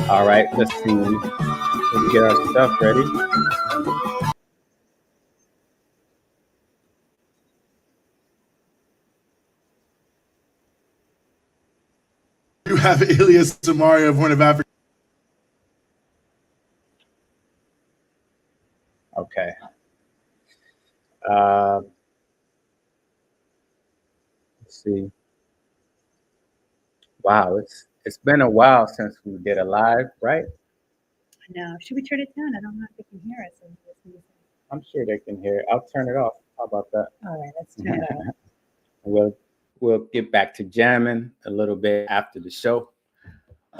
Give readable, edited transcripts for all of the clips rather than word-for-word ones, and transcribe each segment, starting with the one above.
All right, let's see. Let's get our stuff ready. You have Ilyas Samaria of Horn of Africa. Okay. Let's see. Wow, it's been a while since we did a live, right? No, should we turn it down? I don't know if they can hear us. In this music. I'm sure they can hear it. I'll turn it off. How about that? All right, let's turn it off. We'll get back to jamming a little bit after the show.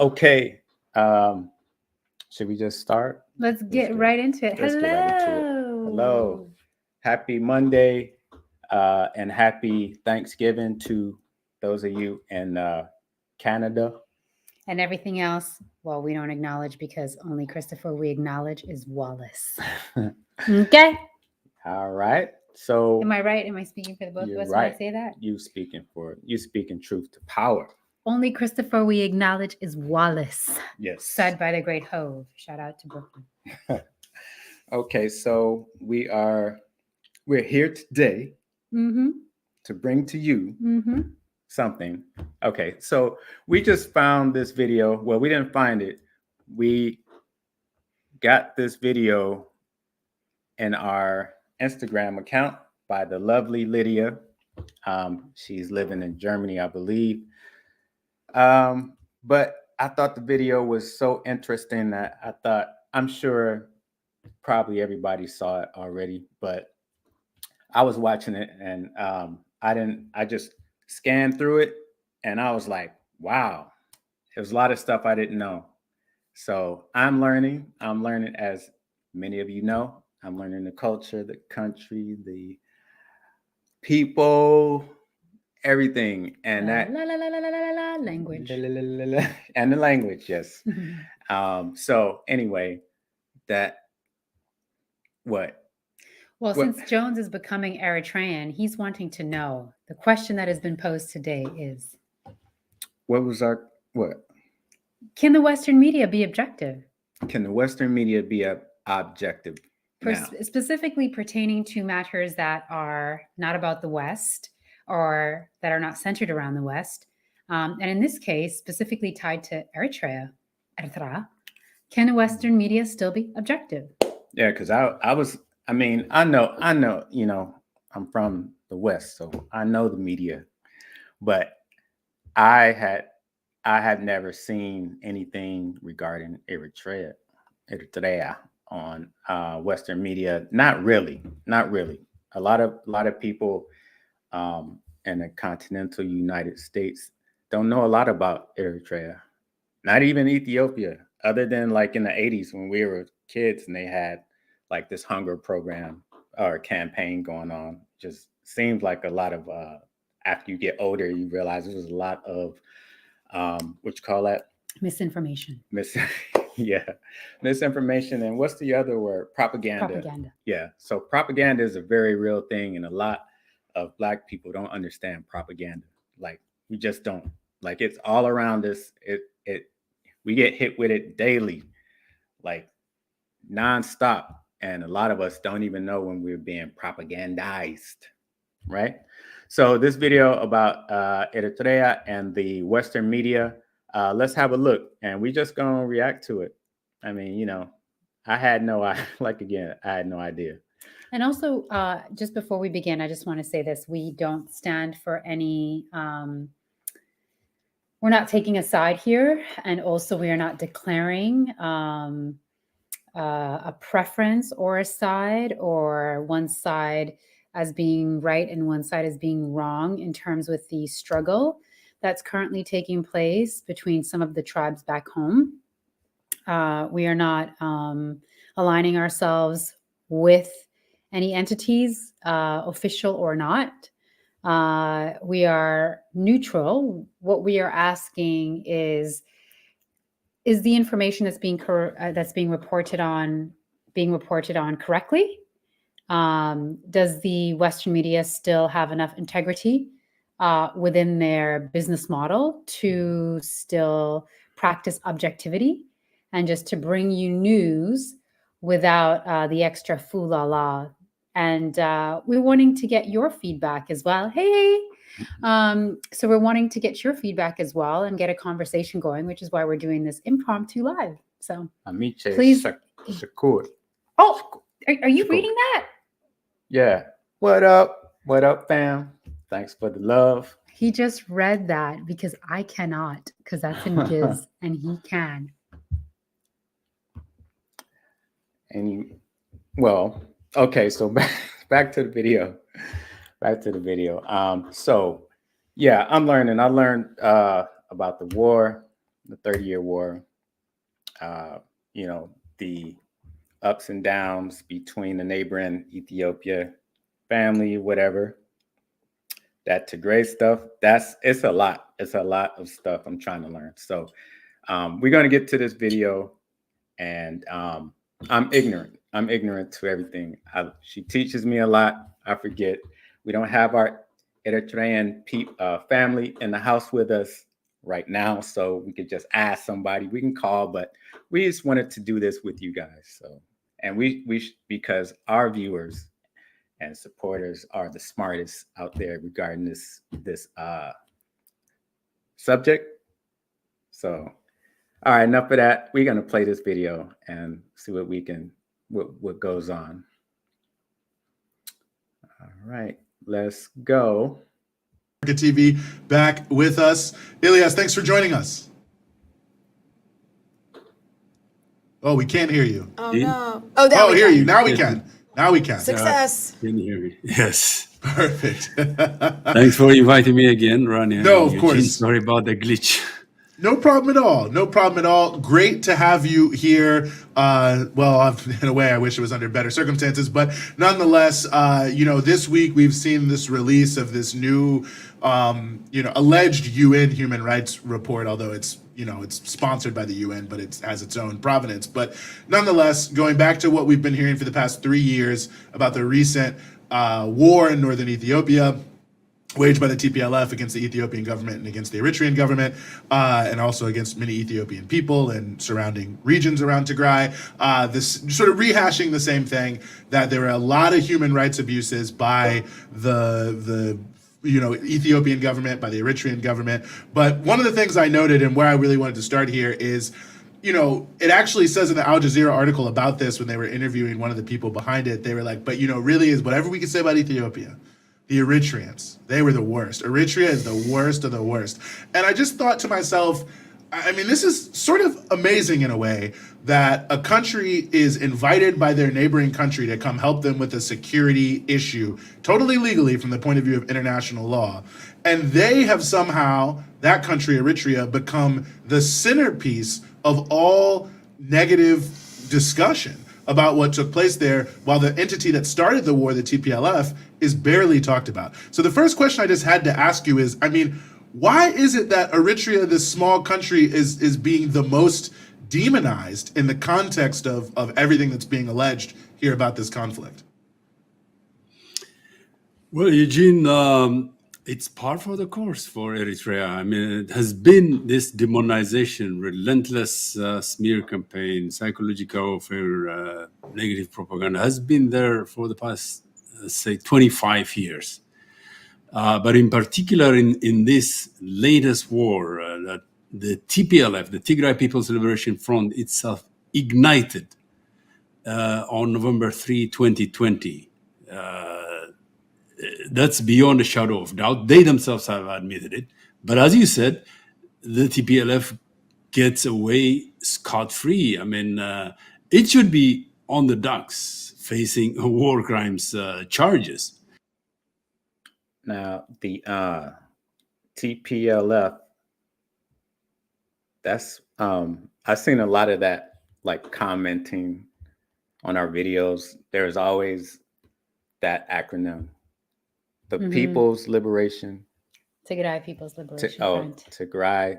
Okay. Should we just start? Let's get right into it. Hello. Happy Monday and happy Thanksgiving to those of you in Canada. And everything else, well, we don't acknowledge because only Christopher we acknowledge is Wallace. Okay. All right. So am I right? Am I speaking for the both of us when I say that? You speaking truth to power. Only Christopher we acknowledge is Wallace. Yes. Said by the great Hove. Shout out to Brooklyn. Okay, so we're here today to bring to you something. Okay, so we just found this video. Well, we didn't find it. We got this video in our Instagram account by the lovely Lydia. She's living in Germany, I believe. But I thought the video was so interesting that I thought, I'm sure probably everybody saw it already, but I was watching it and I just scanned through it and I was like, wow, there's a lot of stuff I didn't know. So I'm learning as many of you know. I'm learning the culture, the country, the people, everything, and that language and the language, yes. So anyway, since Jones is becoming Eritrean, he's wanting to know. The question that has been posed today is, can the Western media be objective? Can the Western media be objective? Specifically pertaining to matters that are not about the West or that are not centered around the West. And in this case, specifically tied to Eritrea, can the Western media still be objective? Yeah, because I know, you know, I'm from the West, so I know the media, but I had never seen anything regarding Eritrea on Western media. Not really. A lot of people in the continental United States don't know a lot about Eritrea, not even Ethiopia, other than like in the 80s when we were kids and they had like this hunger program or campaign going on. Just seems like a lot of after you get older, you realize there was a lot of what you call that? Misinformation. Misinformation. And what's the other word? Propaganda. Yeah. So propaganda is a very real thing, and a lot of Black people don't understand propaganda. Like we just don't. Like it's all around us. We get hit with it daily, like nonstop. And a lot of us don't even know when we're being propagandized, right? So this video about Eritrea and the Western media, let's have a look, and we just gonna react to it. I mean, you know, I had no idea. And also, just before we begin, I just want to say this: we don't stand for any. We're not taking a side here, and also we are not declaring a preference or a side, or one side as being right and one side as being wrong in terms with the struggle that's currently taking place between some of the tribes back home. We are not aligning ourselves with any entities, official or not. We are neutral. What we are asking is the information that's being reported on correctly? Does the Western media still have enough integrity within their business model to still practice objectivity? and just to bring you news without the extra foo la la. And we're wanting to get your feedback as well. Hey. So we're wanting to get your feedback as well and get a conversation going, which is why we're doing this impromptu live. So Amiche please. Shakur. Oh, are you reading that? Yeah. What up? What up, fam? Thanks for the love. He just read that because I cannot, because that's in Giz and he can. Well, okay, so back to the video. Back to the video. So yeah, I'm learning. I learned about the war, the 30-year war, the ups and downs between the neighboring Ethiopia family, whatever. That Tigray stuff, it's a lot. It's a lot of stuff I'm trying to learn. So we're going to get to this video, and I'm ignorant. I'm ignorant to everything. She teaches me a lot. I forget. We don't have our Eritrean family in the house with us right now, so we could just ask somebody. We can call, but we just wanted to do this with you guys. So, and because our viewers and supporters are the smartest out there regarding this subject. So, all right, enough of that. We're gonna play this video and see what goes on. All right, let's go. TV back with us. Ilyas, thanks for joining us. Oh, we can't hear you. Oh no! Oh, now we hear can. you. Now we can. Now we can. Success. Can you hear me? Yes. Perfect. Thanks for inviting me again, Ronnie. No, of course. Sorry about the glitch. No problem at all. No problem at all. Great to have you here. In a way, I wish it was under better circumstances, but nonetheless, this week we've seen this release of this new, alleged UN human rights report, although it's sponsored by the UN, but it has its own provenance. But nonetheless, going back to what we've been hearing for the past 3 years about the recent war in northern Ethiopia, waged by the TPLF against the Ethiopian government and against the Eritrean government, and also against many Ethiopian people and surrounding regions around Tigray. This sort of rehashing the same thing, that there are a lot of human rights abuses by the Ethiopian government, by the Eritrean government. But one of the things I noted, and where I really wanted to start here, is it actually says in the Al Jazeera article about this, when they were interviewing one of the people behind it, they were like, but really is whatever we can say about Ethiopia, the Eritreans, they were the worst. Eritrea is the worst of the worst. And I just thought to myself, this is sort of amazing in a way that a country is invited by their neighboring country to come help them with a security issue, totally legally from the point of view of international law. And they have somehow, that country, Eritrea, become the centerpiece of all negative discussion about what took place there, while the entity that started the war, the TPLF, is barely talked about. So the first question I just had to ask you is, why is it that Eritrea, this small country, is being the most demonized in the context of everything that's being alleged here about this conflict? Well, Eugene, it's par for the course for Eritrea. It has been this demonization, relentless smear campaign, psychological warfare, negative propaganda has been there for the past, say, 25 years. But in particular, in this latest war, that the TPLF, the Tigray People's Liberation Front itself, ignited on November 3, 2020. That's beyond a shadow of doubt. They themselves have admitted it. But as you said, the TPLF gets away scot-free. It should be on the docks facing war crimes charges. Now, the TPLF, that's I've seen a lot of that, like commenting on our videos. There's always that acronym, the People's Liberation. Tigray People's Liberation Front. Tigray.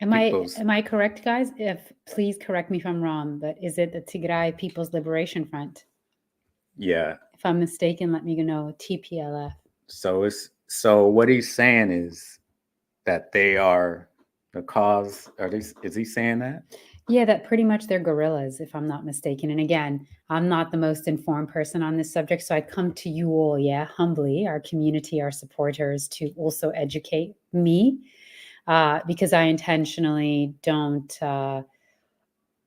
Am I correct, guys? Please correct me if I'm wrong, but is it the Tigray People's Liberation Front? Yeah. If I'm mistaken, let me know. TPLF. So what he's saying is that they are the cause? Is he saying that? Yeah, that pretty much they're gorillas, if I'm not mistaken. And again, I'm not the most informed person on this subject, so I come to you all, humbly, our community, our supporters, to also educate me, because I intentionally don't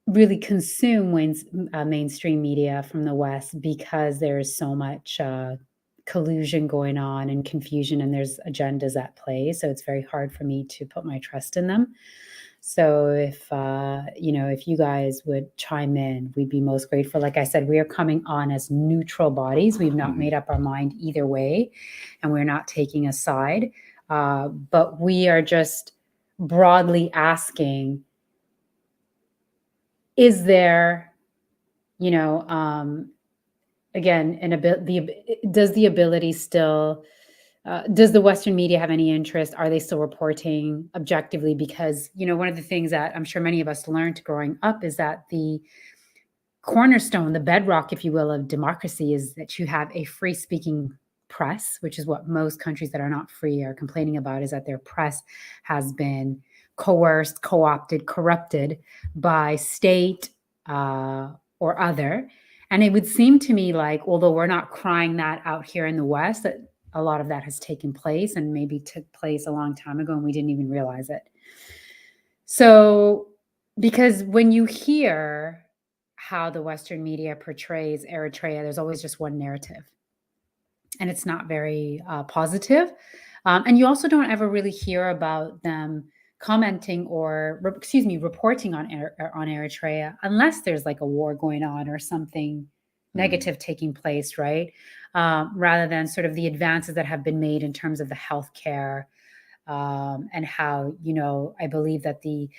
really consume mainstream media from the West, because there is so much collusion going on and confusion, and there's agendas at play. So it's very hard for me to put my trust in them. So if if you guys would chime in, we'd be most grateful. Like I said, we are coming on as neutral bodies. We've not made up our mind either way, and we're not taking a side. But we are just broadly asking: is there, again, does the ability still? Does the Western media have any interest? Are they still reporting objectively? Because, one of the things that I'm sure many of us learned growing up is that the cornerstone, the bedrock, if you will, of democracy is that you have a free speaking press, which is what most countries that are not free are complaining about, is that their press has been coerced, co-opted, corrupted by state or other. And it would seem to me like, although we're not crying that out here in the West, that a lot of that has taken place, and maybe took place a long time ago and we didn't even realize it. So, because when you hear how the Western media portrays Eritrea, there's always just one narrative, and it's not very positive. And you also don't ever really hear about them commenting or, reporting on Eritrea, unless there's like a war going on or something negative taking place, right? Rather than sort of the advances that have been made in terms of the healthcare, and how, I believe that the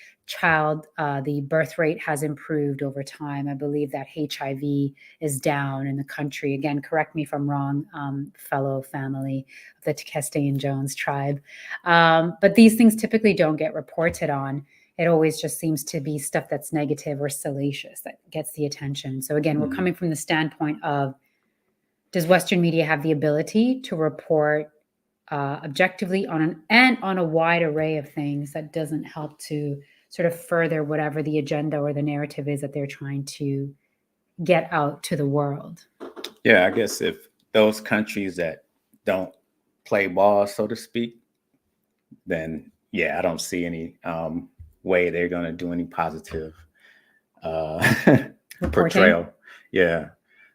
birth rate has improved over time. I believe that HIV is down in the country. Again, correct me if I'm wrong, fellow family of the Tekeste Jones tribe. But these things typically don't get reported on. It always just seems to be stuff that's negative or salacious that gets the attention. So again, we're coming from the standpoint of, does Western media have the ability to report objectively on a wide array of things that doesn't help to sort of further whatever the agenda or the narrative is that they're trying to get out to the world? Yeah, I guess if those countries that don't play ball, so to speak, then I don't see any way they're going to do any positive portrayal. Yeah.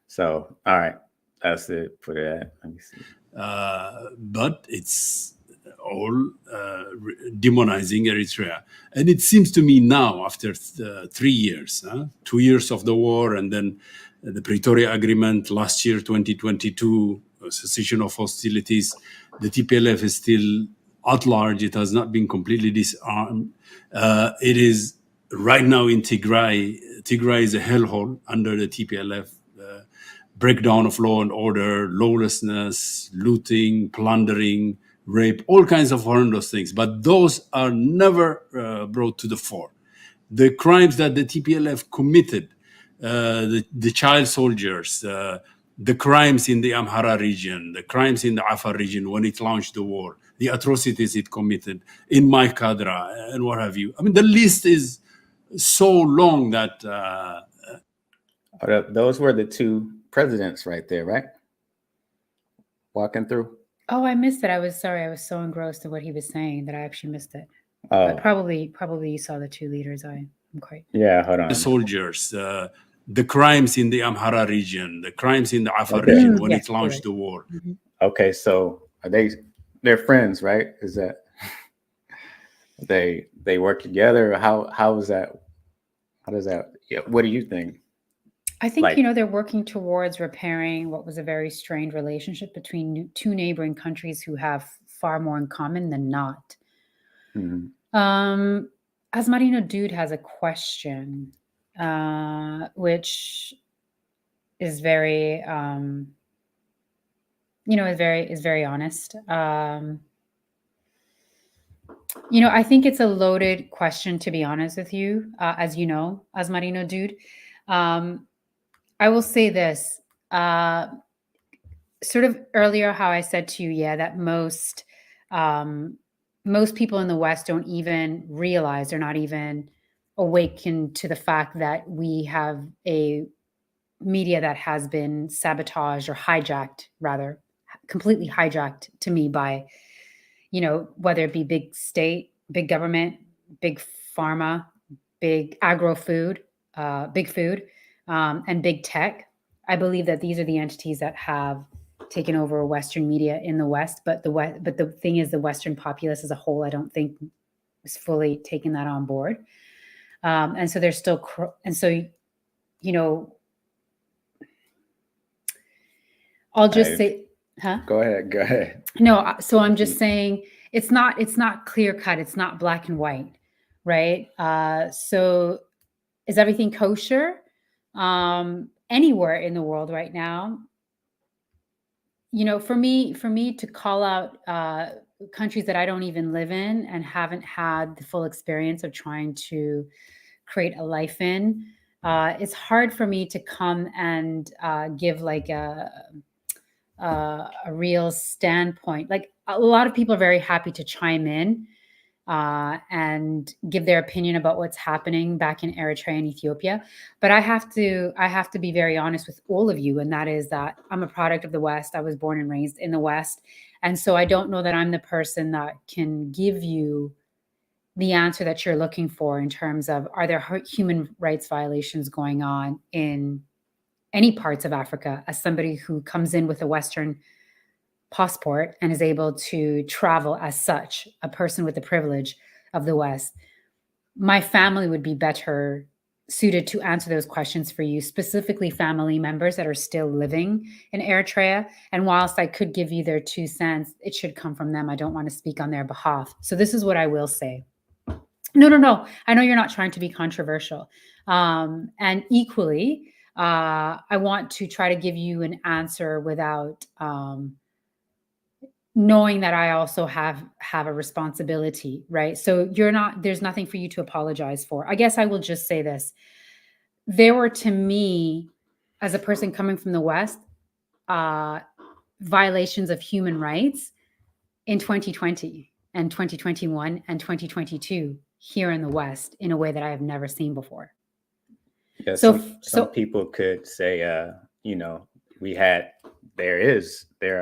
So, all right, that's it for that. Let me see. But it's all demonizing Eritrea. And it seems to me now, after 3 years, 2 years of the war, and then the Pretoria Agreement last year, 2022, cessation of hostilities, the TPLF is still at large. It has not been completely disarmed. It is right now in Tigray. Tigray is a hellhole under the TPLF. Breakdown of law and order, lawlessness, looting, plundering, rape, all kinds of horrendous things. But those are never brought to the fore. The crimes that the TPLF committed, the child soldiers, the crimes in the Amhara region, the crimes in the Afar region when it launched the war, the atrocities it committed in Maikadra and what have you. I mean, the list is so long that... those were the two presidents right there, right? Walking through. Oh, I missed it. I was sorry. I was so engrossed in what he was saying that I actually missed it. But probably you saw the two leaders. I'm quite... Yeah, hold on. The soldiers, the crimes in the Amhara region, the crimes in the Afar region when it launched the war. Mm-hmm. Okay, so they're friends, right? Is that they work together? How is that? How does that? Yeah, what do you think? I think, they're working towards repairing what was a very strained relationship between two neighboring countries who have far more in common than not. Mm-hmm. Asmarino Dude has a question, which is very, is very honest. I think it's a loaded question, to be honest with you, as you know, Asmarino Dude. I will say this, sort of earlier how I said to you, that most most people in the West don't even realize, they're not even awakened to the fact that we have a media that has been sabotaged or hijacked, rather, completely hijacked to me by, whether it be big state, big government, big pharma, big agro food, big food, and big tech. I believe that these are the entities that have taken over Western media in the West. But the thing is, the Western populace as a whole, I don't think is fully taking that on board. And so there's still, I'll just say, huh? Go ahead. No, so I'm just saying it's not clear cut. It's not black and white, right? So is everything kosher anywhere in the world right now? For me to call out countries that I don't even live in and haven't had the full experience of trying to create a life in, it's hard for me to come and give like a real standpoint. Like, a lot of people are very happy to chime in and give their opinion about what's happening back in Eritrea and Ethiopia. But I have to be very honest with all of you, and that is that I'm a product of the West. I was born and raised in the West, and so I don't know that I'm the person that can give you the answer that you're looking for in terms of, are there human rights violations going on in any parts of Africa, as somebody who comes in with a Western passport and is able to travel as such, a person with the privilege of the West. My family would be better suited to answer those questions for you, specifically family members that are still living in Eritrea. And whilst I could give you their 2 cents, it should come from them. I don't want to speak on their behalf. So this is what I will say. No. I know you're not trying to be controversial. And equally, I want to try to give you an answer without knowing that I also have a responsibility, right? So there's nothing for you to apologize for. I guess I will just say this. There were, to me, as a person coming from the West, violations of human rights in 2020 and 2021 and 2022 here in the West in a way that I have never seen before. Yeah, some people could say, there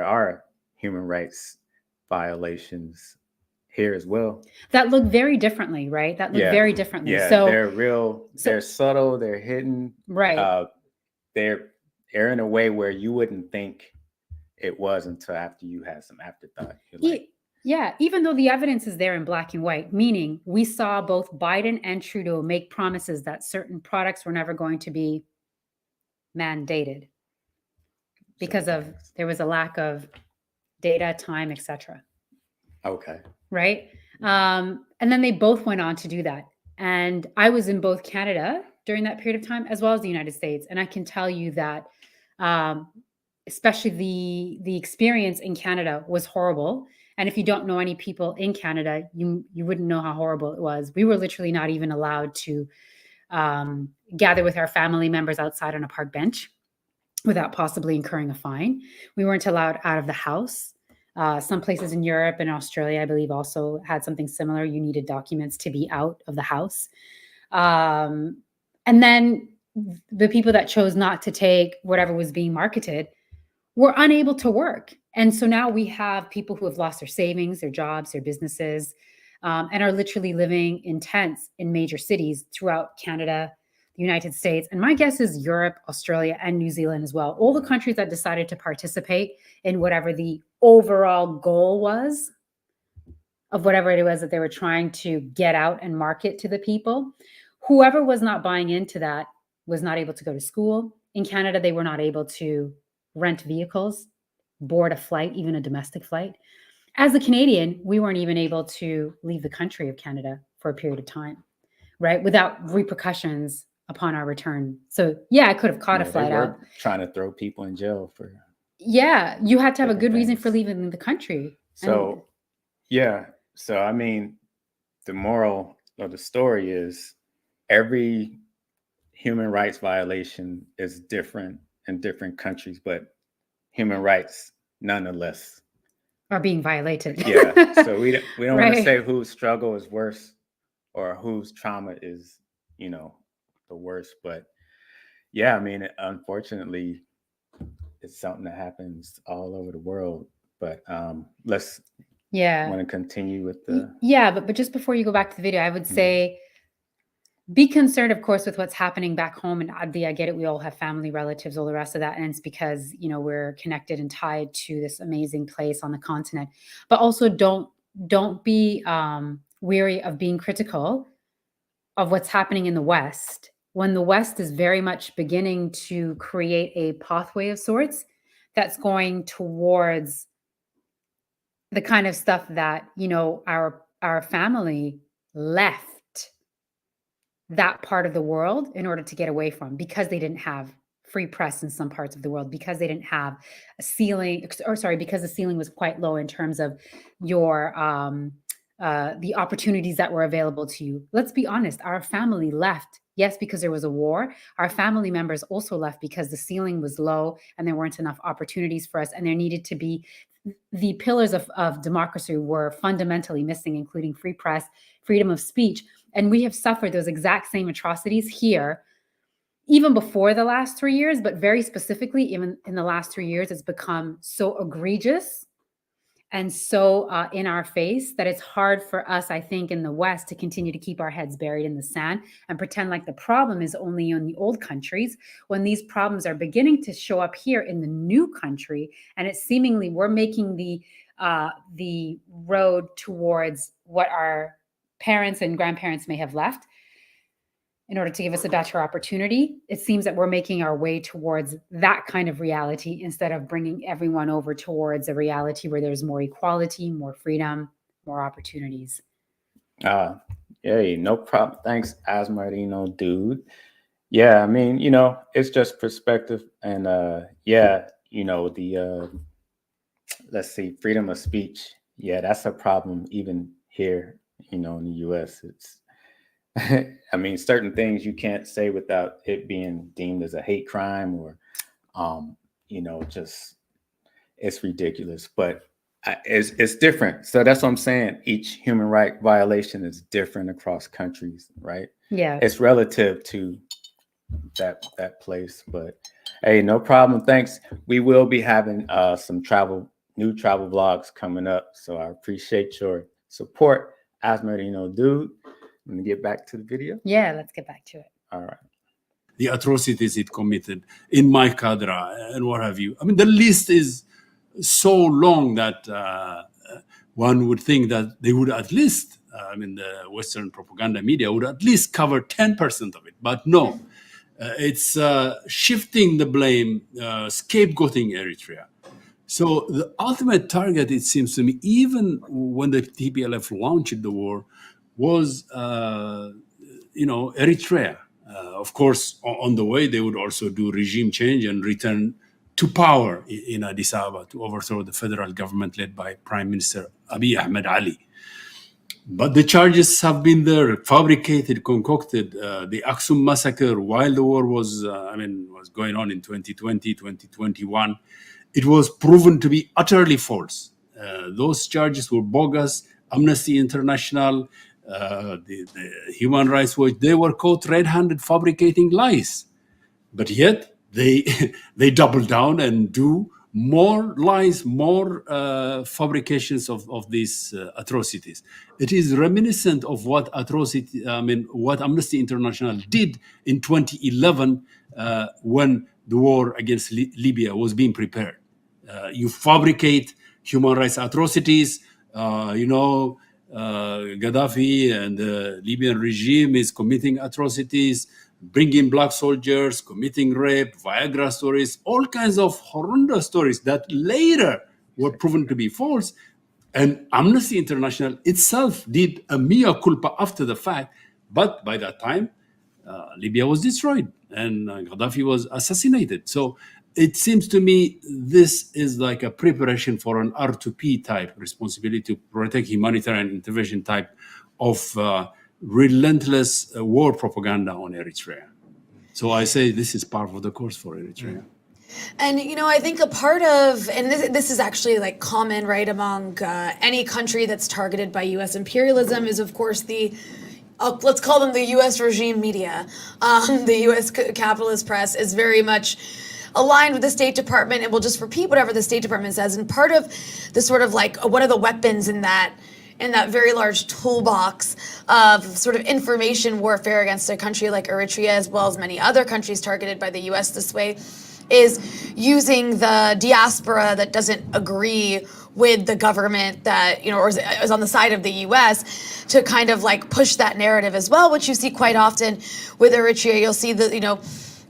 are human rights violations here as well. That look very differently, right? Very differently. Yeah, so they're real, they're subtle, they're hidden. Right. They're in a way where you wouldn't think it was until after you had some afterthought. Yeah, even though the evidence is there in black and white, meaning we saw both Biden and Trudeau make promises that certain products were never going to be mandated because there was a lack of data, time, etc. Okay. Right. And then they both went on to do that. And I was in both Canada during that period of time, as well as the United States. And I can tell you that, especially the experience in Canada was horrible. And if you don't know any people in Canada, you wouldn't know how horrible it was. We were literally not even allowed to gather with our family members outside on a park bench without possibly incurring a fine. We weren't allowed out of the house. Some places in Europe and Australia, I believe, also had something similar. You needed documents to be out of the house. And then the people that chose not to take whatever was being marketed were unable to work. And so now we have people who have lost their savings, their jobs, their businesses, and are literally living in tents in major cities throughout Canada, the United States, and my guess is Europe, Australia, and New Zealand as well. All the countries that decided to participate in whatever the overall goal was of whatever it was that they were trying to get out and market to the people. Whoever was not buying into that was not able to go to school. In Canada, they were not able to rent vehicles, board a flight, even a domestic flight. As a Canadian, we weren't even able to leave the country of Canada for a period of time, right? Without repercussions upon our return. So yeah, I could have caught a flight out. Trying to throw people in jail for. Yeah, you had to have a good reason for leaving the country. So, yeah. So, I mean, the moral of the story is every human rights violation is different in different countries, but human rights nonetheless are being violated. Yeah. So we don't want to Right. say whose struggle is worse or whose trauma is, the worst. But yeah, I mean, unfortunately, it's something that happens all over the world. But let's Yeah. want to continue with the. Yeah, but just before you go back to the video, I would say be concerned, of course, with what's happening back home. And Adi, I get it. We all have family, relatives, all the rest of that. And it's because, we're connected and tied to this amazing place on the continent. But also don't be weary of being critical of what's happening in the West, when the West is very much beginning to create a pathway of sorts that's going towards the kind of stuff that, our family left that part of the world in order to get away from, because they didn't have free press in some parts of the world, because they didn't have a ceiling, because the ceiling was quite low in terms of your the opportunities that were available to you. Let's be honest, our family left, yes, because there was a war. Our family members also left because the ceiling was low and there weren't enough opportunities for us, and there needed to be the pillars of democracy were fundamentally missing, including free press, freedom of speech. And we have suffered those exact same atrocities here, even before the last 3 years, but very specifically, even in the last 3 years, it's become so egregious and so in our face that it's hard for us, I think, in the West to continue to keep our heads buried in the sand and pretend like the problem is only in the old countries, when these problems are beginning to show up here in the new country. And it's seemingly we're making the road towards what our parents and grandparents may have left in order to give us a better opportunity. It seems that we're making our way towards that kind of reality instead of bringing everyone over towards a reality where there's more equality, more freedom, more opportunities. Hey, no problem. Thanks, Asmarino, dude. Yeah, I mean, it's just perspective. And let's see, freedom of speech. Yeah, that's a problem even here, in the US. It's I mean, certain things you can't say without it being deemed as a hate crime or, just it's ridiculous. But it's different. So that's what I'm saying. Each human right violation is different across countries, right? Yeah. It's relative to that place. But hey, no problem. Thanks. We will be having some new travel vlogs coming up. So I appreciate your support, Asmarino, dude. Let me get back to the video. Yeah, let's get back to it. All right. The atrocities it committed in my cadre and what have you. I mean, the list is so long that one would think that they would at least, the Western propaganda media would at least cover 10% of it. But no, it's shifting the blame, scapegoating Eritrea. So the ultimate target, it seems to me, even when the TPLF launched the war, was, Eritrea. Of course, on the way, they would also do regime change and return to power in Addis Ababa to overthrow the federal government led by Prime Minister Abiy Ahmed Ali. But the charges have been there, fabricated, concocted. The Aksum massacre, while the war was going on in 2020, 2021, it was proven to be utterly false. Those charges were bogus. Amnesty International, the Human Rights Watch, they were caught red-handed fabricating lies. But yet they double down and do more lies, more fabrications of these atrocities. It is reminiscent of what Amnesty International did in 2011 when the war against Libya was being prepared. You fabricate human rights atrocities, Gaddafi and the Libyan regime is committing atrocities, bringing black soldiers, committing rape, Viagra stories, all kinds of horrendous stories that later were proven to be false. And Amnesty International itself did a mea culpa after the fact. But by that time, Libya was destroyed and Gaddafi was assassinated. So it seems to me this is like a preparation for an R2P type responsibility to protect humanitarian intervention type of relentless war propaganda on Eritrea. So I say this is part of the course for Eritrea. And I think a part of, and this is actually like common, right, among any country that's targeted by U.S. imperialism, is of course let's call them the U.S. regime media. The U.S. capitalist press is very much aligned with the State Department and will just repeat whatever the State Department says. And part of the sort of like one of the weapons in that very large toolbox of sort of information warfare against a country like Eritrea, as well as many other countries targeted by the U.S. this way, is using the diaspora that doesn't agree with the government that, or is on the side of the U.S. to kind of like push that narrative as well, which you see quite often with Eritrea. You'll see that,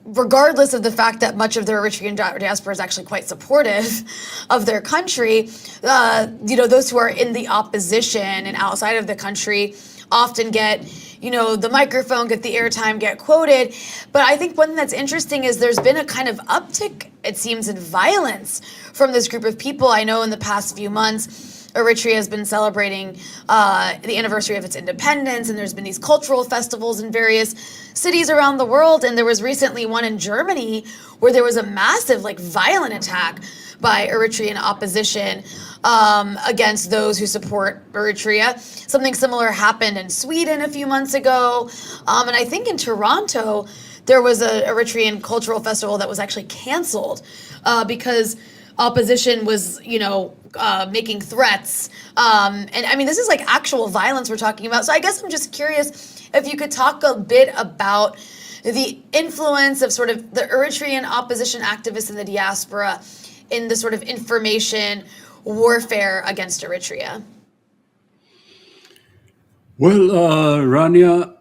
regardless of the fact that much of the Eritrean diaspora is actually quite supportive of their country, those who are in the opposition and outside of the country often get, the microphone, get the airtime, get quoted. But I think one thing that's interesting is there's been a kind of uptick, it seems, in violence from this group of people. I know in the past few months, Eritrea has been celebrating the anniversary of its independence, and there's been these cultural festivals in various cities around the world. And there was recently one in Germany where there was a massive, violent attack by Eritrean opposition against those who support Eritrea. Something similar happened in Sweden a few months ago. And I think in Toronto, there was a Eritrean cultural festival that was actually canceled because opposition was, making threats. And I mean, this is like actual violence we're talking about. So I guess I'm just curious if you could talk a bit about the influence of sort of the Eritrean opposition activists in the diaspora in the sort of information warfare against Eritrea. Well, Rania,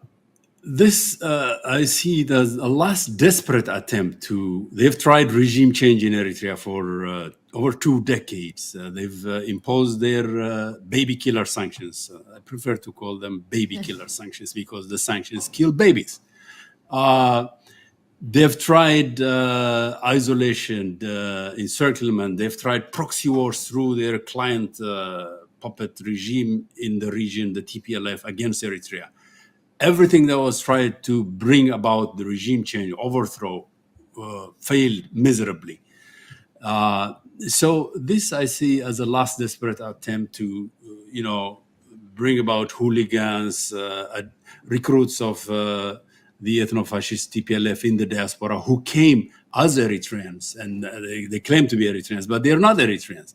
this I see it as a last desperate attempt they've tried regime change in Eritrea for over 2 decades. They've imposed their baby killer sanctions. I prefer to call them baby killer sanctions because the sanctions kill babies. They've tried isolation, encirclement. They've tried proxy wars through their client puppet regime in the region, the TPLF, against Eritrea. Everything that was tried to bring about the regime change, overthrow, failed miserably. So this I see as a last desperate attempt to, bring about hooligans, recruits of the ethno-fascist TPLF in the diaspora who came as Eritreans, and they claim to be Eritreans, but they're not Eritreans,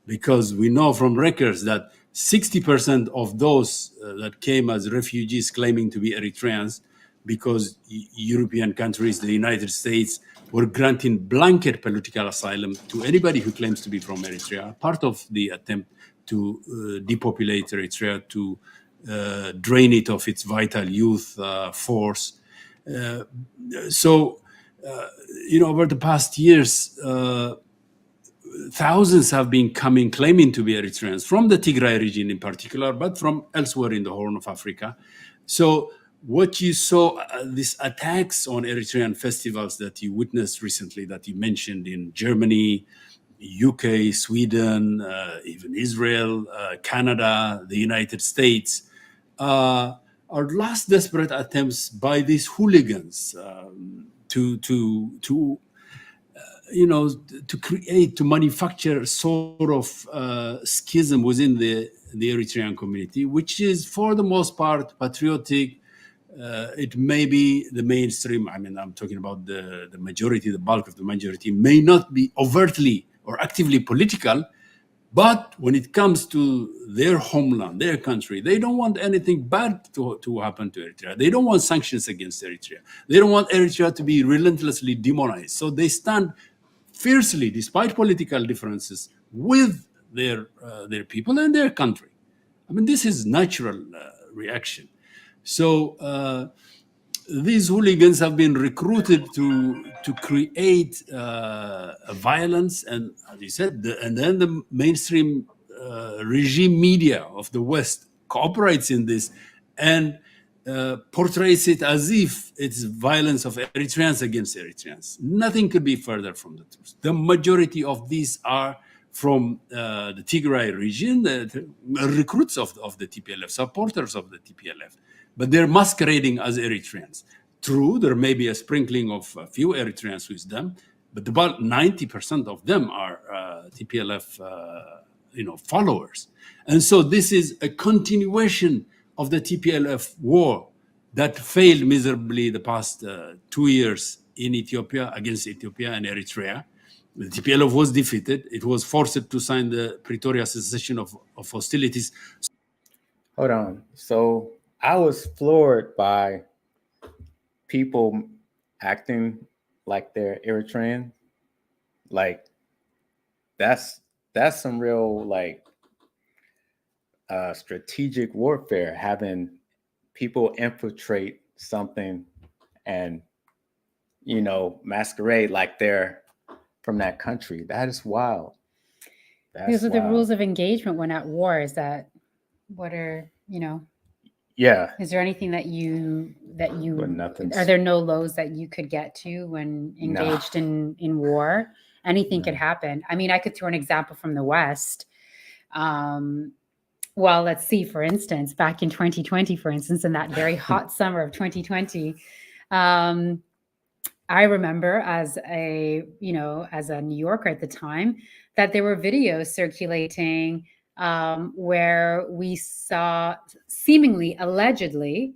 because we know from records that 60% of those that came as refugees claiming to be Eritreans, because European countries, the United States, were granting blanket political asylum to anybody who claims to be from Eritrea, part of the attempt to depopulate Eritrea, to drain it of its vital youth force. Over the past years, thousands have been coming claiming to be Eritreans from the Tigray region in particular, but from elsewhere in the Horn of Africa. So what you saw, these attacks on Eritrean festivals that you witnessed recently, that you mentioned in Germany, UK, Sweden, even Israel, Canada, the United States, are last desperate attempts by these hooligans to create, to manufacture sort of schism within the Eritrean community, which is for the most part patriotic. It may be the mainstream. I mean, I'm talking about the majority, the bulk of the majority may not be overtly or actively political, but when it comes to their homeland, their country, they don't want anything bad to happen to Eritrea. They don't want sanctions against Eritrea. They don't want Eritrea to be relentlessly demonized. So they stand fiercely, despite political differences, with their people and their country. I mean, this is natural reaction. So these hooligans have been recruited to create violence, and as you said, and then the mainstream regime media of the West cooperates in this and portrays it as if it's violence of Eritreans against Eritreans. Nothing could be further from the truth. The majority of these are from the Tigray region, the recruits of the TPLF, supporters of the TPLF. But they're masquerading as Eritreans. True, there may be a sprinkling of a few Eritreans with them, but about 90% of them are TPLF, followers. And so this is a continuation of the TPLF war that failed miserably the past 2 years in Ethiopia, against Ethiopia and Eritrea. The TPLF was defeated. It was forced to sign the Pretoria cessation of hostilities. Hold on. So I was floored by people acting like they're Eritrean. Like that's some real like strategic warfare, having people infiltrate something and masquerade like they're from that country. That is wild. These are the rules of engagement when at war. Is that what are Yeah. Is there anything that you But nothing's- are there no lows that you could get to when engaged in war? Anything could happen. I mean, I could throw an example from the West. Well, let's see, for instance, back in 2020, for instance, in that very hot summer of 2020, I remember as a New Yorker at the time that there were videos circulating where we saw seemingly, allegedly,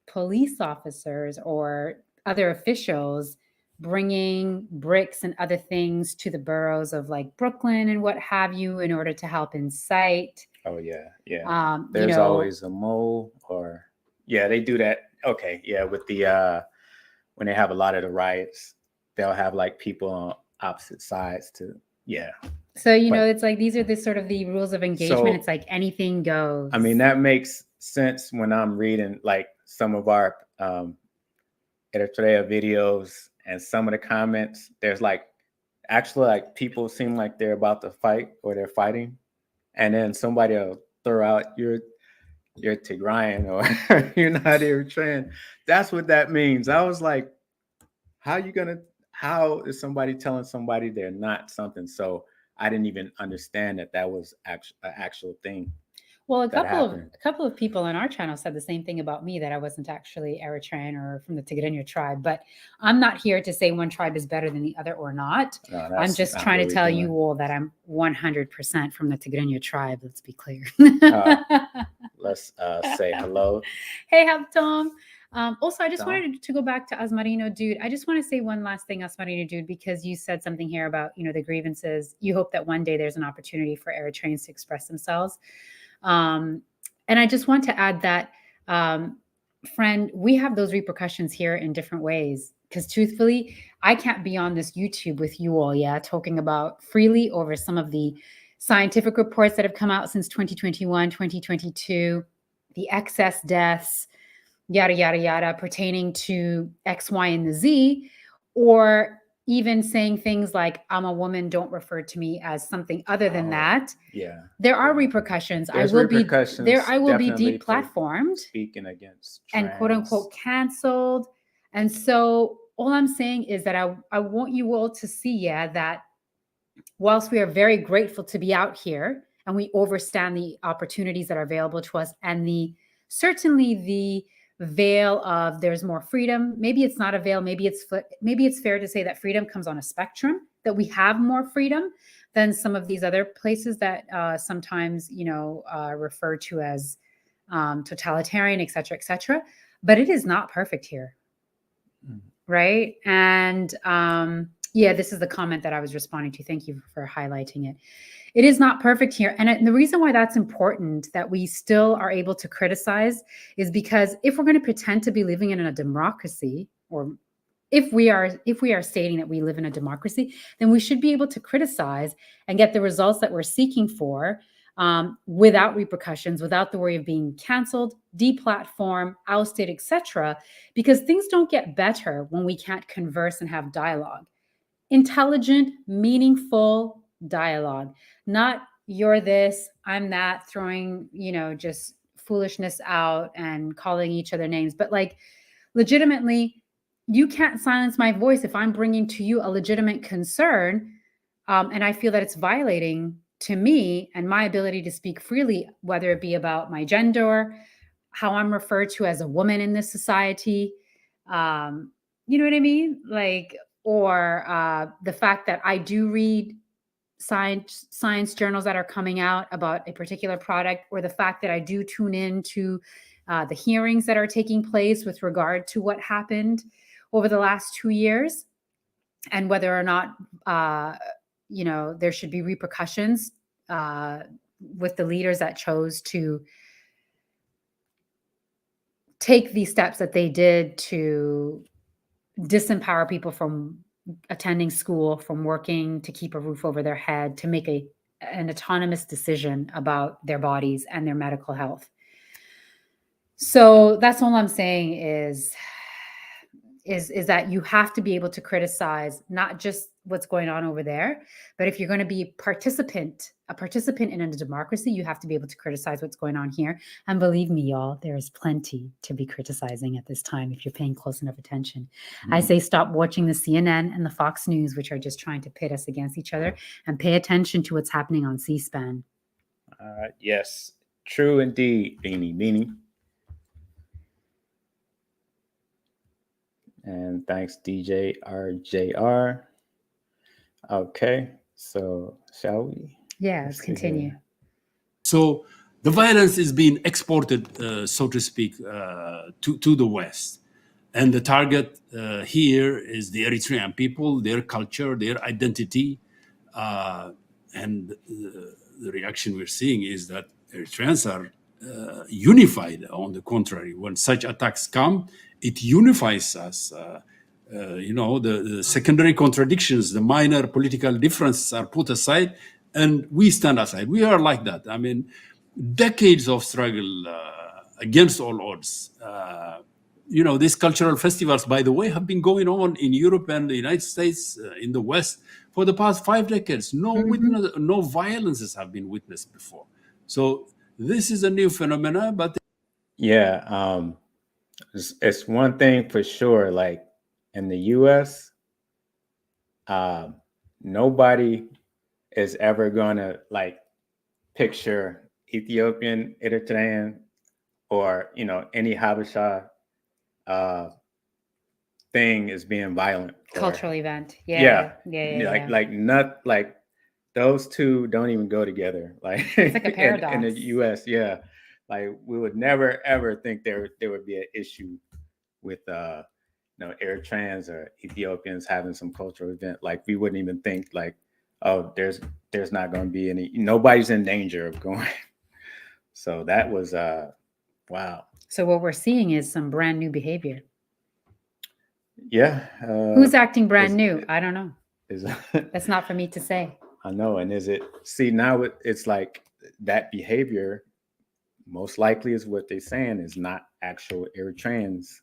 police officers or other officials bringing bricks and other things to the boroughs of like Brooklyn and what have you in order to help incite. Oh yeah. There's always a mole, or they do that. Okay, with the when they have a lot of the riots, they'll have like people on opposite sides to So it's like these are the sort of the rules of engagement. So, it's like anything goes. I mean, that makes sense when I'm reading like some of our Eritrea videos and some of the comments. There's like actually like people seem like they're about to fight or they're fighting, and then somebody will throw out you're Tigrayan or you're not Eritrean. That's what that means. I was like, how is somebody telling somebody they're not something? So I didn't even understand that was an actual thing. Well, a couple of people on our channel said the same thing about me, that I wasn't actually Eritrean or from the Tigrinya tribe. But I'm not here to say one tribe is better than the other or not. No, I'm just trying to tell you all that I'm 100% from the Tigrinya tribe. Let's be clear. Let's say hello. Hey, Tom. Also, I just wanted to go back to Asmarino Dude. I just want to say one last thing, Asmarino Dude, because you said something here about, the grievances. You hope that one day there's an opportunity for Eritreans to express themselves. And I just want to add that, friend, we have those repercussions here in different ways. Because truthfully, I can't be on this YouTube with you all, talking about freely over some of the scientific reports that have come out since 2021, 2022, the excess deaths, yada, yada, yada, pertaining to X, Y, and the Z, or even saying things like, I'm a woman, don't refer to me as something other than that. Yeah. There are repercussions. I will be deplatformed, speaking against and quote unquote canceled. And so all I'm saying is that I want you all to see, that whilst we are very grateful to be out here and we understand the opportunities that are available to us and certainly the veil of there's more freedom. Maybe it's not a veil. Maybe it's fair to say that freedom comes on a spectrum, that we have more freedom than some of these other places that sometimes, refer to as totalitarian, et cetera, but it is not perfect here. Right. And this is the comment that I was responding to. Thank you for highlighting it. It is not perfect here. And the reason why that's important, that we still are able to criticize, is because if we're going to pretend to be living in a democracy, or if we are stating that we live in a democracy, then we should be able to criticize and get the results that we're seeking for without repercussions, without the worry of being canceled, deplatformed, ousted, etc. Because things don't get better when we can't converse and have dialogue. Intelligent, meaningful dialogue, not you're this, I'm that, throwing, just foolishness out and calling each other names. But like, legitimately, you can't silence my voice if I'm bringing to you a legitimate concern. And I feel that it's violating to me and my ability to speak freely, whether it be about my gender, how I'm referred to as a woman in this society. You know what I mean? Like, or the fact that I do read science journals that are coming out about a particular product, or the fact that I do tune in to the hearings that are taking place with regard to what happened over the last 2 years, and whether or not there should be repercussions with the leaders that chose to take these steps that they did to disempower people from attending school, from working to keep a roof over their head, to make an autonomous decision about their bodies and their medical health. So that's all I'm saying is that you have to be able to criticize not just what's going on over there, but if you're going to be a participant in a democracy, you have to be able to criticize what's going on here. And believe me, y'all, there is plenty to be criticizing at this time if you're paying close enough attention. I say stop watching the CNN and the Fox News, which are just trying to pit us against each other, and pay attention to what's happening on C-SPAN. Yes, true indeed, Beanie. And thanks, DJ RJR. Okay, so shall we? Yeah, let's continue. So the violence is being exported, so to speak, to the West. And the target here is the Eritrean people, their culture, their identity. And the reaction we're seeing is that Eritreans are unified. On the contrary, when such attacks come, it unifies us. The secondary contradictions, the minor political differences are put aside, and we stand aside. We are like that. I mean, decades of struggle against all odds. These cultural festivals, by the way, have been going on in Europe and the United States, in the West, for the past 5 decades. No violences have been witnessed before. So this is a new phenomenon, but yeah, it's one thing for sure. Like in the U.S., nobody is ever gonna like picture Ethiopian, Eritrean, or any Habesha thing as being violent. Cultural event. Like those two don't even go together. Like it's like a paradox. in the U.S. Yeah, like we would never ever think there would be an issue with Eritreans or Ethiopians having some cultural event. Like we wouldn't even think like, oh, there's not going to be nobody's in danger of going. So that was wow. So what we're seeing is some brand new behavior. Yeah. Who's acting brand new? I don't know. That's not for me to say. I know. And now it's like that behavior most likely is what they're saying is not actual Eritreans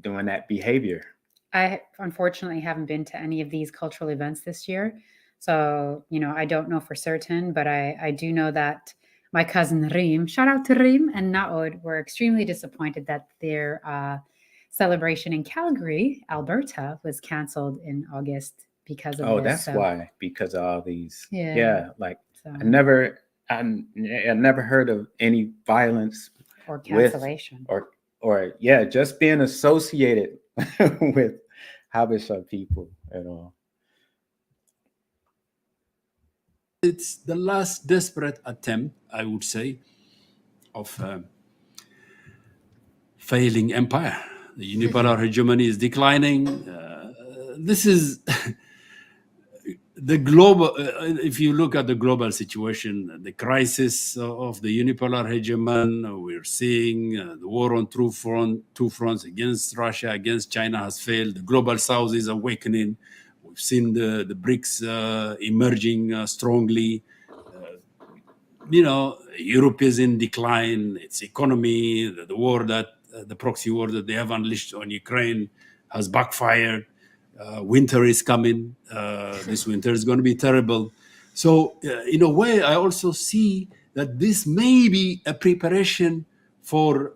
doing that behavior. I unfortunately haven't been to any of these cultural events this year. So, I don't know for certain, but I do know that my cousin Reem, shout out to Reem and Naod, were extremely disappointed that their celebration in Calgary, Alberta, was canceled in August because of this. Oh, that's why, because of all these. Yeah. Like so. I never heard of any violence or cancellation or just being associated with Habesha people at all. It's the last desperate attempt, I would say, of failing empire. The unipolar hegemony is declining. This is the global. If you look at the global situation, the crisis of the unipolar hegemon, we're seeing the war on two fronts against Russia, against China has failed. The global south is awakening. We've seen the BRICS emerging strongly. Europe is in decline. Its economy, the proxy war that they have unleashed on Ukraine has backfired. Winter is coming. This winter is going to be terrible. So, in a way, I also see that this may be a preparation for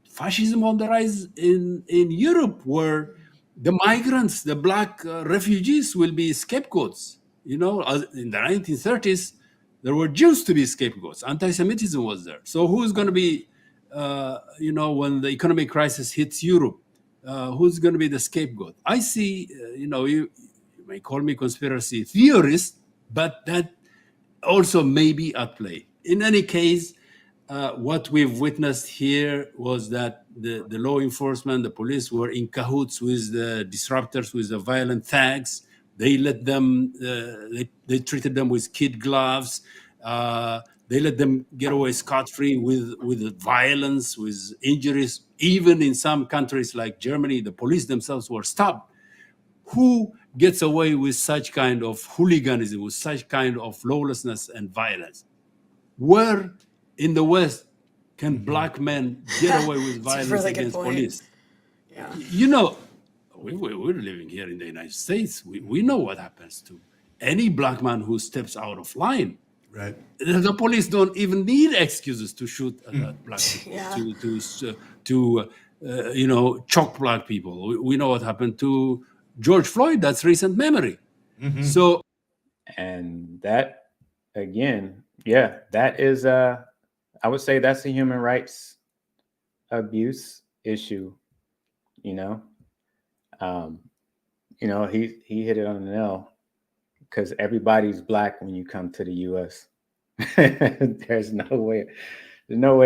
fascism on the rise in Europe, where the migrants, the black refugees will be scapegoats. In the 1930s, there were Jews to be scapegoats. Anti-Semitism was there. So who's going to be, when the economic crisis hits Europe, who's going to be the scapegoat? I see, you may call me conspiracy theorist, but that also may be at play. In any case, what we've witnessed here was that the law enforcement, the police were in cahoots with the disruptors, with the violent thugs. They let them, they treated them with kid gloves. They let them get away scot-free with violence, with injuries. Even in some countries like Germany, the police themselves were stopped. Who gets away with such kind of hooliganism, with such kind of lawlessness and violence? Where in the West can black men get away with That's a violence really good against point. police? Yeah. You know, we're living here in the United States. We know what happens to any black man who steps out of line. Right. The police don't even need excuses to shoot black people, Yeah. to choke black people. We know what happened to George Floyd. That's recent memory. So And that, again, yeah, that is I would say that's a human rights abuse issue. You know, he hit it on the nail, because everybody's black when you come to the U.S. There's no way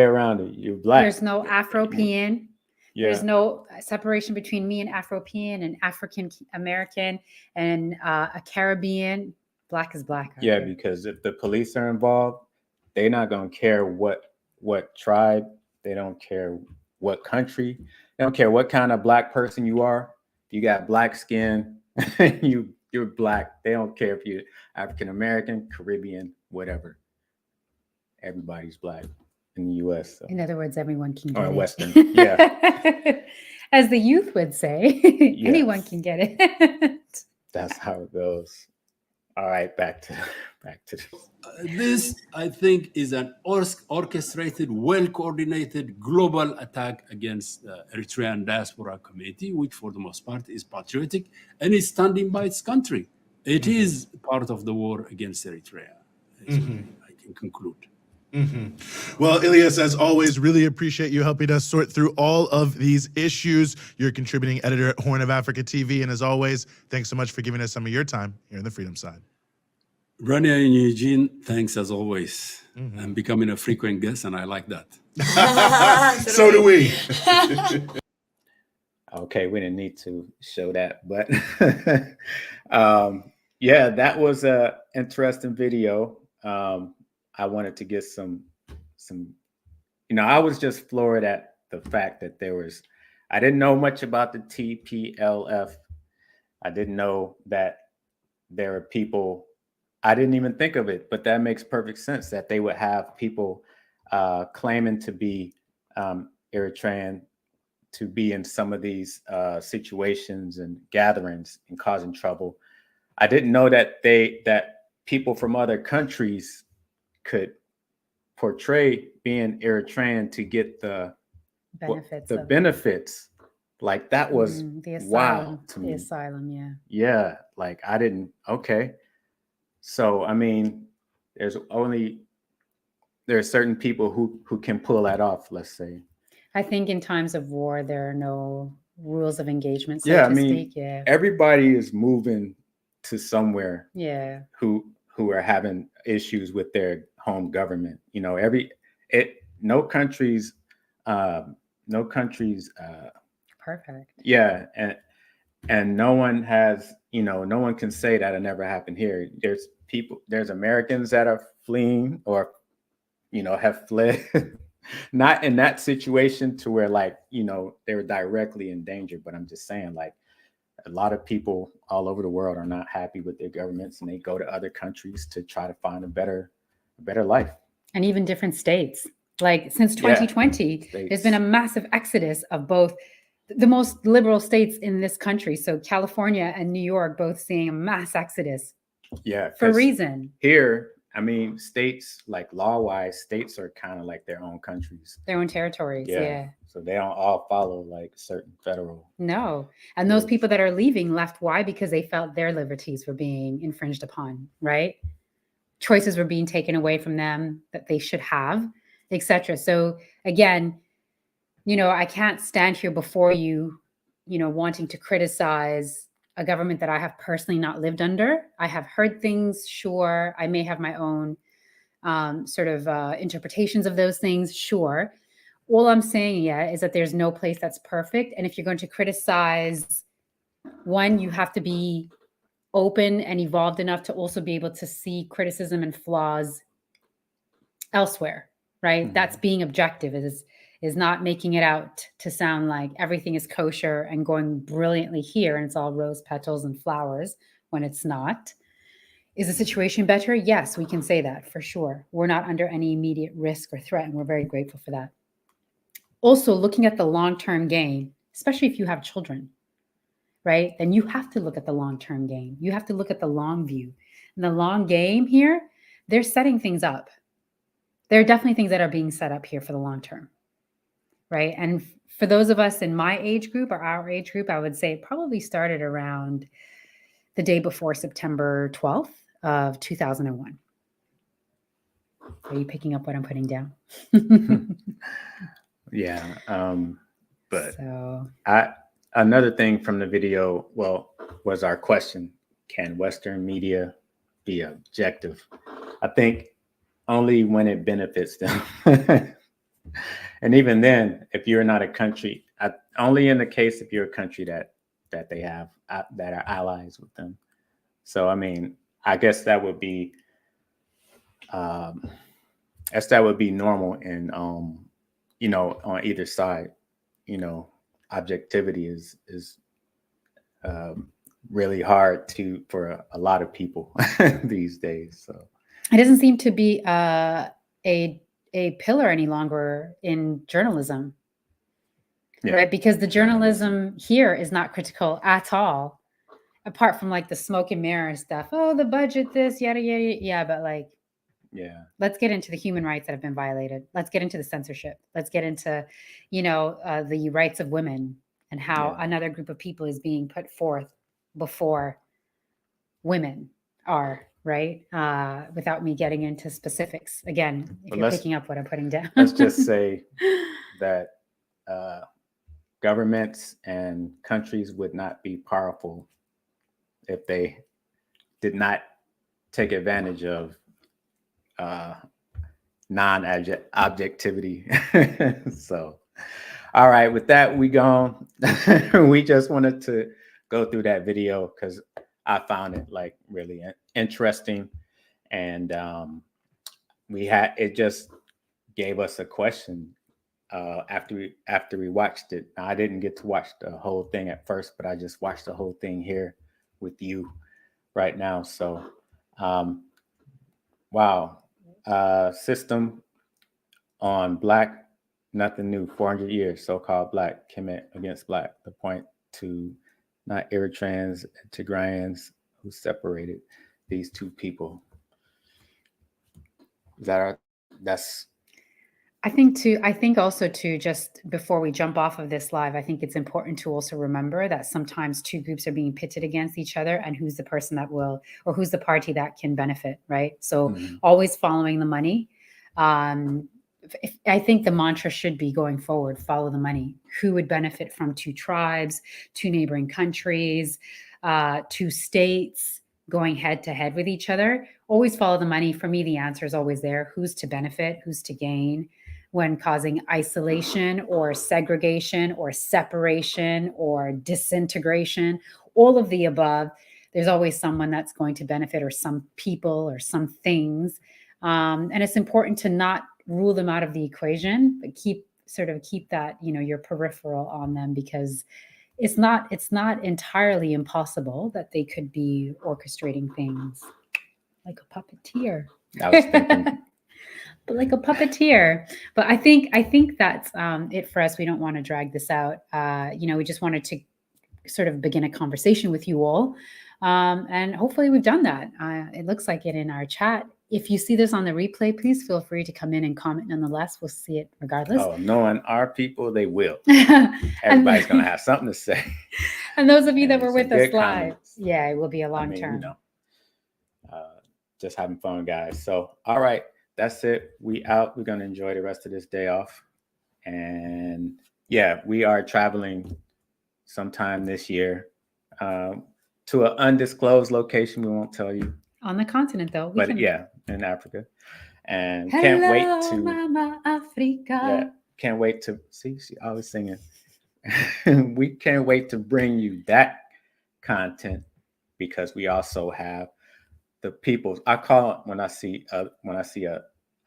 around it. You're black. There's no Afropean. Yeah. There's no separation between me and Afropean and African American and a Caribbean. Black is black. Yeah, because if the police are involved, they're not gonna care what tribe. They don't care what country. They don't care what kind of black person you are. If you got black skin, you're black. They don't care if you're African American, Caribbean, whatever. Everybody's black in the U.S. So. In other words, everyone can get Or it. Western, yeah. As the youth would say, anyone can get it. That's how it goes. All right, back to this. this, I think, is an orchestrated, well-coordinated global attack against the Eritrean diaspora community, which for the most part is patriotic and is standing by its country. It is part of the war against Eritrea. Is what I can conclude. Well, Ilyas, as always, really appreciate you helping us sort through all of these issues. You're a contributing editor at Horn of Africa TV. And as always, thanks so much for giving us some of your time here on the Freedom Side. Rania and Eugene, thanks as always. I'm becoming a frequent guest, and I like that. So do we. Okay, we didn't need to show that, but yeah, that was a interesting video. I wanted to get some, I was just floored at the fact that I didn't know much about the TPLF. I didn't know that there are people, I didn't even think of it, but that makes perfect sense that they would have people claiming to be Eritrean, to be in some of these situations and gatherings and causing trouble. I didn't know that people from other countries could portray being Eritrean to get the benefits. Like that was the asylum, wow to me. The asylum, yeah. Yeah, like I didn't. Okay, so I mean, there's certain people who can pull that off. Let's say. I think in times of war, there are no rules of engagement. So yeah, to I mean, speak. Yeah. Everybody is moving to somewhere. Yeah. Who are having issues with their home government. No countries perfect. Yeah, and no one has, no one can say that it never happened here. There's Americans that are fleeing or have fled. Not in that situation to where they were directly in danger, but I'm just saying a lot of people all over the world are not happy with their governments, and they go to other countries to try to find a better life. And even different states. Like since 2020, there's been a massive exodus of both the most liberal states in this country. So California and New York both seeing a mass exodus. Yeah. For a reason. Here, I mean, states, like law-wise, states are kind of like their own countries. Their own territories, yeah. So they don't all follow like certain federal. No. And those people that are leaving left, why? Because they felt their liberties were being infringed upon, right? Choices were being taken away from them that they should have, etc. So again, I can't stand here before you wanting to criticize a government that I have personally not lived under. I have heard things, sure. I may have my own sort of interpretations of those things, sure. All I'm saying is that there's no place that's perfect. And if you're going to criticize one, you have to be open and evolved enough to also be able to see criticism and flaws elsewhere, right? Mhm. That's being objective, is not making it out to sound like everything is kosher and going brilliantly here and it's all rose petals and flowers when it's not. Is the situation better? Yes, we can say that for sure. We're not under any immediate risk or threat, and we're very grateful for that. Also, looking at the long-term gain, especially if you have children, right? Then you have to look at the long-term gain. You have to look at the long view. And the long game here, they're setting things up. There are definitely things that are being set up here for the long term, right? And for those of us in my age group or our age group, I would say it probably started around the day before September 12th of 2001. Are you picking up what I'm putting down? Yeah. But So another thing from the video, was our question: can Western media be objective? I think only when it benefits them. And even then, if you're not a country, only in the case if you're a country that they have that are allies with them. So I mean, I guess that would be normal in on either side. Objectivity is really hard for a lot of people these days. So it doesn't seem to be a pillar any longer in journalism, right? Because the journalism here is not critical at all, apart from like the smoke and mirror stuff. Oh, the budget, this, yada, yada, yeah. But like, let's get into the human rights that have been violated. Let's get into the censorship. Let's get into, the rights of women and how another group of people is being put forth before women are, right? Without me getting into specifics. Again, if you're picking up what I'm putting down. Let's just say that governments and countries would not be powerful if they did not take advantage of non-objectivity. So, all right, with that, we gone. We just wanted to go through that video because I found it like really interesting, and it just gave us a question after we watched it. Now, I didn't get to watch the whole thing at first, but I just watched the whole thing here with you right now. So, wow, system on Black, nothing new. 400 years, so-called Black commit against Black. The point to not Eritreans and Tigrayans who separated these two people. I think also just before we jump off of this live, I think it's important to also remember that sometimes two groups are being pitted against each other, and who's the person that will, or who's the party that can benefit, right? So always following the money. I think the mantra should be going forward, follow the money. Who would benefit from two tribes, two neighboring countries, two states going head to head with each other? Always follow the money. For me, the answer is always there. Who's to benefit? Who's to gain when causing isolation or segregation or separation or disintegration? All of the above. There's always someone that's going to benefit, or some people or some things. And it's important to not rule them out of the equation, but keep that, your peripheral on them, because it's not entirely impossible that they could be orchestrating things like a puppeteer. I was thinking. But like a puppeteer. But I think that's it for us. We don't want to drag this out. We just wanted to sort of begin a conversation with you all. And hopefully we've done that. It looks like it in our chat. If you see this on the replay, please feel free to come in and comment nonetheless. We'll see it regardless. Oh, knowing our people, they will. Everybody's going to have something to say. And those of you that were with us live, comments. Yeah, it will be a long term. Just having fun, guys. So, all right, that's it. We out. We're going to enjoy the rest of this day off. And yeah, we are traveling sometime this year to an undisclosed location. We won't tell you, On the continent, though. but yeah, in Africa. And Hello, can't wait to Mama Africa. yeah, can't wait to see. She always singing. We can't wait to bring you that content because we also have the people. I call it when I see a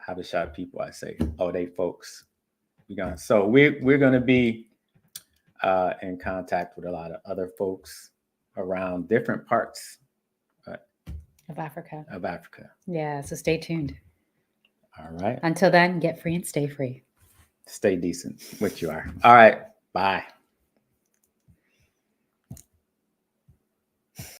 Habesha people, I say, "Oh, they folks." We're gonna be in contact with a lot of other folks around different parts Of Africa. of Africa. Yeah, so stay tuned. All right. Until then, get free and stay free. Stay decent, which you are. All right. Bye.